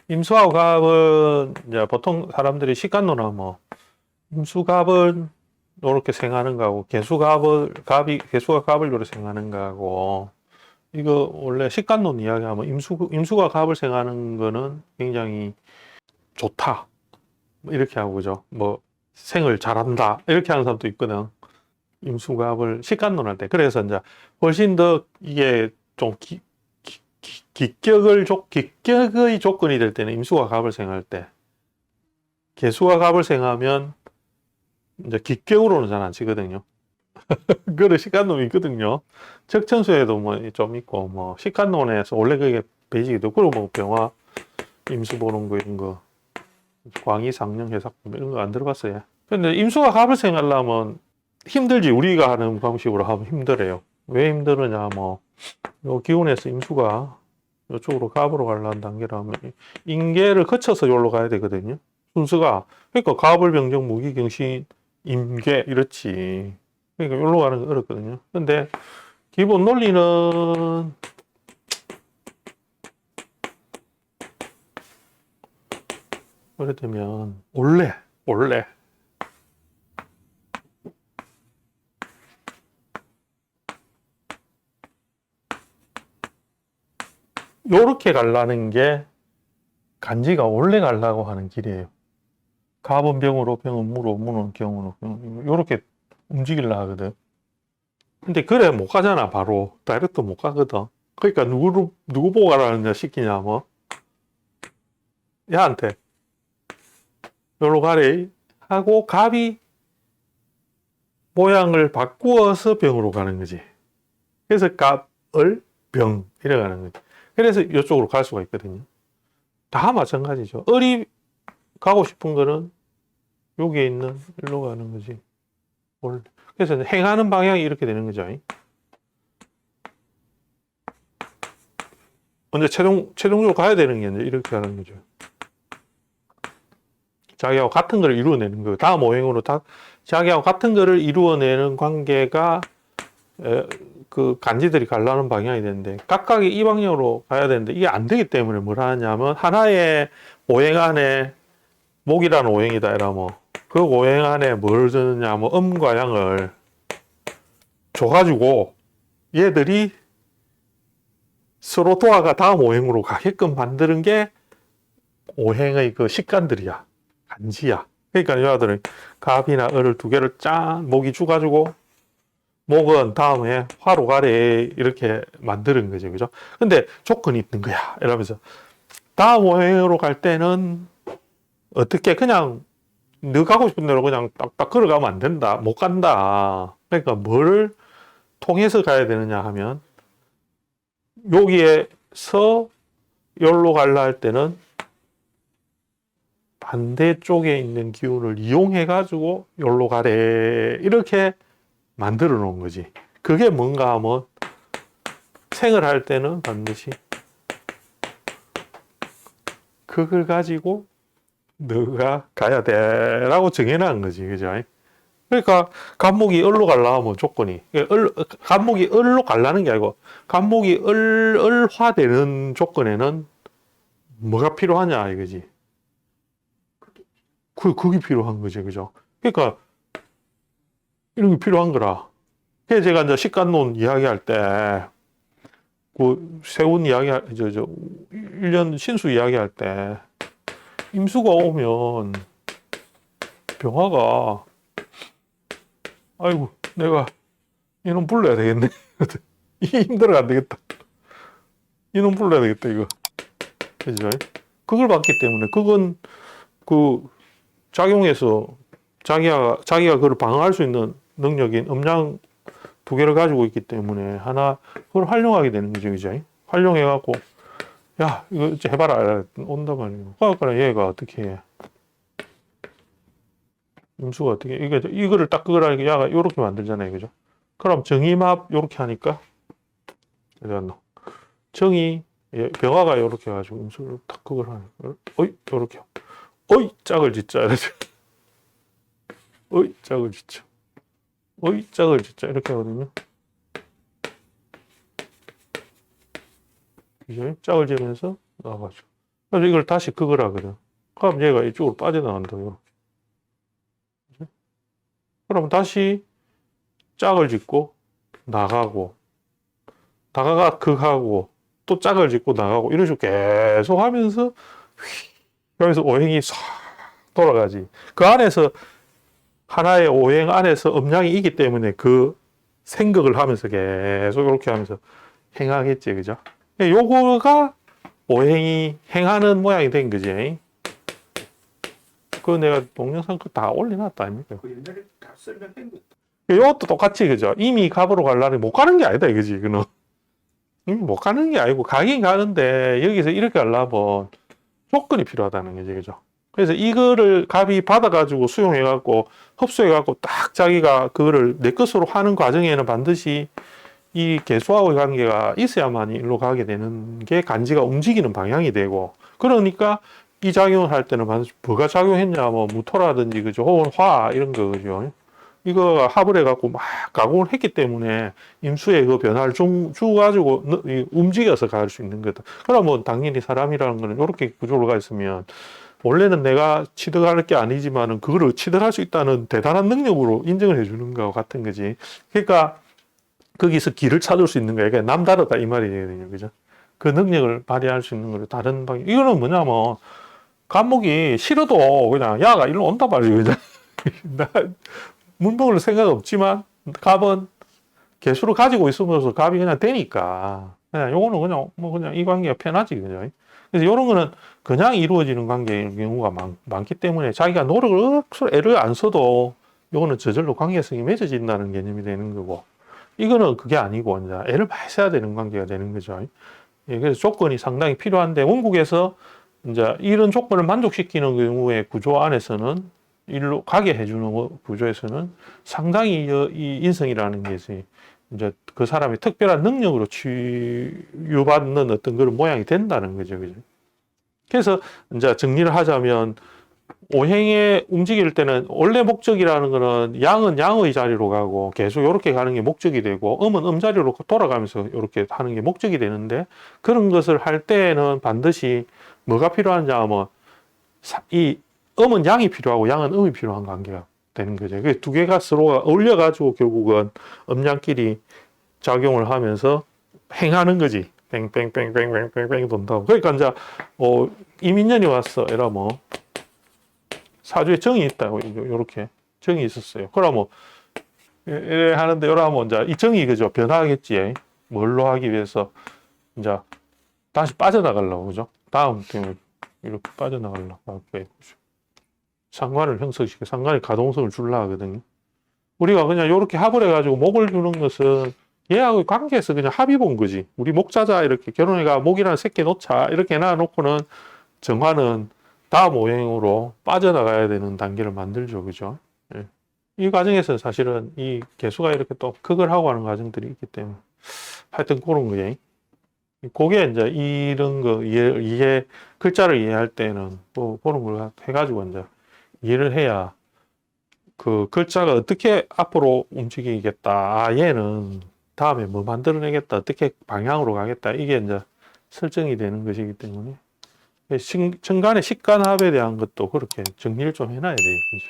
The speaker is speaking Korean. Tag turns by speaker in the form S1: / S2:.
S1: 임수하고 갑은 이제 보통 사람들이 시간로나 뭐 임수갑은 이렇게 생하는 거하고 개수가 갑을 이렇게 생하는 거하고 이거 원래 식간론 이야기하면 임수가 갑을 생하는 거는 굉장히 좋다 뭐 이렇게 하고 그죠. 뭐 생을 잘한다 이렇게 하는 사람도 있거든. 임수갑을 식간론 할 때. 그래서 이제 훨씬 더 이게 좀 기격의 조건이 될 때는 임수가 갑을 생할 때, 개수가 갑을 생하면 이제 기격으로는 잘 안 치거든요. 그래 식간론이 있거든요. 적천수에도 뭐 좀 있고 뭐 식간론에서 원래 그게 베이직이도 그리고 뭐 병화 임수 보는 거 이런 거 광희 상령 해석 이런 거 안 들어봤어요. 근데 임수가 갑을 생하려면 힘들지. 우리가 하는 방식으로 하면 힘들어요. 왜 힘들으냐 뭐 요 기운에서 임수가 이쪽으로 갑으로 가려는 단계라면 인계를 거쳐서 여기로 가야 되거든요. 순서가. 그러니까 갑을 병정 무기 경신 임계 이렇지. 그러니까 여기로 가는 거 어렵거든요. 근데 기본 논리는 예를 들면 원래 요렇게 가려는 게 간지가 원래 가려고 하는 길이에요. 갑은 병으로, 병은 무로, 무는 경으로, 요렇게 움직이려 하거든. 근데 그래 못 가잖아. 바로 다이렉트 못 가거든. 그러니까 누구 보고 가라는 시키냐 뭐 야한테 요로 가래 하고 갑이 모양을 바꾸어서 병으로 가는 거지. 그래서 갑을 병 이래 가는 거지. 그래서 이쪽으로 갈 수가 있거든요. 다 마찬가지죠. 을이 가고 싶은 거는 여기에 있는 일로 가는 거지. 그래서 행하는 방향이 이렇게 되는 거죠. 근데 최종적으로 가야 되는 게 이제 이렇게 가는 거죠. 자기하고 같은 거를 이루어내는 거예요. 다음 오행으로 자기하고 같은 거를 이루어내는 관계가 그 간지들이 가려는 방향이 되는데 각각이 이 방향으로 가야 되는데 이게 안 되기 때문에 뭘 하냐면 하나의 오행 안에 목이라는 오행이다 이러면 그 오행 안에 뭘 주느냐 뭐 음과 양을 줘가지고 얘들이 서로 도화가 다음 오행으로 가게끔 만드는 게 오행의 그 식간들이야. 간지야. 그러니까 여자들은 갑이나 을을 두 개를 짠 목이 주가지고 목은 다음에 화로 가래 이렇게 만드는 거죠. 그죠? 근데 조건이 있는 거야. 이러면서 다음 오행으로 갈 때는 어떻게 그냥 너 가고 싶은 대로 그냥 딱딱 걸어가면 안 된다. 못 간다. 그러니까 뭘 통해서 가야 되느냐 하면 여기에서 여기로 갈라 할 때는 반대쪽에 있는 기운을 이용해 가지고 여기로 가래 이렇게 만들어 놓은 거지. 그게 뭔가 하면 생을 할 때는 반드시 그걸 가지고 너가 가야 돼라고 정해놓은 거지. 그죠? 그러니까 간목이 을로 갈라 하면 조건이 간목이 을로 갈라는 게 아니고 간목이 을화되는 조건에는 뭐가 필요하냐 이거지. 그게 필요한 거지. 그죠? 그러니까 이런 게 필요한 거라. 그래서 제가 이제 식간론 이야기할 때 그 세운 이야기 저 1년 신수 이야기할 때 임수가 오면 병화가 아이고 내가 이놈 불러야 되겠네. 힘들어 안 되겠다. 이놈 불러야 되겠다 이거. 그죠? 그걸 봤기 때문에 그건 그 작용해서 자기가 그걸 방어할 수 있는 능력인 음양 두 개를 가지고 있기 때문에 하나 그걸 활용하게 되는 거죠. 그죠? 활용해갖고 야 이거 해봐라 온단 말이에요. 그러니까 얘가 어떻게 해? 임수가 어떻게 이거를 딱 그거라니까 야가 이렇게 만들잖아요. 그죠? 그럼 정의합 이렇게 하니까 정의 병화가 이렇게 해가지고 임수를 딱 그걸 하니까 어이 이렇게 어이 짝을 짓자 이러죠. 어이 짝을 짓자. 어이 짝을 짓자 이렇게 하거든요. 그죠? 짝을 지면서 나와가지고 그래서 이걸 다시 그거라 그래. 그럼 얘가 이쪽으로 빠져나간다고. 그러면 다시 짝을 짓고 나가고 나가가 극하고 또 짝을 짓고 나가고 이런 식으로 계속 하면서 여기서 오행이 싹 돌아가지. 그 안에서 하나의 오행 안에서 음양이 있기 때문에 그 생각을 하면서 계속 이렇게 하면서 행하겠지, 그죠? 요거가 오행이 행하는 모양이 된 거지. 그 내가 동영상 다 올려놨다 아닙니까?
S2: 그 옛날에 다 설명한 것.
S1: 이것도 똑같이, 그죠? 이미 갑으로 가려면 못 가는 게 아니다, 이거지, 이거는. 이미 못 가는 게 아니고, 가긴 가는데, 여기서 이렇게 하려면 조건이 필요하다는 거지, 그죠? 그래서 이거를 갑이 받아가지고 수용해갖고, 흡수해갖고, 딱 자기가 그거를 내 것으로 하는 과정에는 반드시 이 개수하고의 관계가 있어야만 일로 가게 되는 게 간지가 움직이는 방향이 되고, 그러니까 이 작용을 할 때는 반드시 뭐가 작용했냐, 뭐, 무토라든지, 그죠? 혹은 화, 이런 거, 그죠? 이거 합을 해갖고 막 가공을 했기 때문에 임수의 그 변화를 주가지고 움직여서 갈 수 있는 거다. 그러면 당연히 사람이라는 거는 이렇게 구조로 가 있으면 원래는 내가 취득할 게 아니지만은 그거를 취득할 수 있다는 대단한 능력으로 인정을 해주는 거와 같은 거지. 그러니까 거기서 길을 찾을 수 있는 거야. 그러니까 남다르다 이 말이 되거든요. 그죠? 그 능력을 발휘할 수 있는 거를 다른 방향. 이거는 뭐냐면 감목이 싫어도 그냥 야가 일로 온다 말이에요. 그죠? 문법을 생각 없지만 갑은 개수를 가지고 있으면서 갑이 그냥 되니까 그냥 요거는 그냥 뭐 그냥 이 관계가 편하지 그죠. 그래서 이런 거는 그냥 이루어지는 관계인 경우가 많기 때문에 자기가 노력을 억수로 애를 안 써도 요거는 저절로 관계성이 맺어진다는 개념이 되는 거고, 이거는 그게 아니고 이제 애를 많이 써야 되는 관계가 되는 거죠. 예, 그래서 조건이 상당히 필요한데 원국에서 이제 이런 조건을 만족시키는 경우의 구조 안에서는 일로 가게 해주는 구조에서는 상당히 이 인성이라는 것이 이제 그 사람의 특별한 능력으로 치유받는 어떤 그런 모양이 된다는 거죠. 그죠? 그래서 이제 정리를 하자면 오행에 움직일 때는 원래 목적이라는 거는 양은 양의 자리로 가고 계속 이렇게 가는 게 목적이 되고 음은 음 자리로 돌아가면서 이렇게 하는 게 목적이 되는데, 그런 것을 할 때는 반드시 뭐가 필요한지 하면 이 음은 양이 필요하고 양은 음이 필요한 관계가 되는 거죠. 그 두 개가 서로가 어울려가지고 결국은 음양끼리 작용을 하면서 행하는 거지. 뺑뺑뺑뺑뺑뺑뺑 돈다고. 그러니까 이제 이민년이 왔어. 이러면 사주에 정이 있다고 이렇게 정이 있었어요. 그러면 이래 하는데 이러면 이제 이 정이 그죠 변화하겠지. 뭘로 하기 위해서 이제 다시 빠져나가려고 그죠. 다음 때문에 이렇게 빠져나가려고 할 거예요. 상관을 형성시켜 상관의 가동성을 주려 하거든요. 우리가 그냥 이렇게 합을 해가지고 목을 주는 것은 얘하고 관계에서 그냥 합의 본 거지. 우리 목자자 이렇게 결혼해가 목이라는 새끼 놓자 이렇게 놔놓고는 정화는 다음 오행으로 빠져나가야 되는 단계를 만들죠. 그죠? 예. 이 과정에서 사실은 이 개수가 이렇게 또 극을 하고 하는 과정들이 있기 때문에 하여튼 그런 거예요. 그게 이제 이런 거 이해 글자를 이해할 때는 뭐 그런 걸 해가지고 이제 이해를 해야 그 글자가 어떻게 앞으로 움직이겠다. 아, 얘는 다음에 뭐 만들어내겠다. 어떻게 방향으로 가겠다. 이게 이제 설정이 되는 것이기 때문에 천간의 식간합에 대한 것도 그렇게 정리를 좀 해놔야 돼요. 그죠?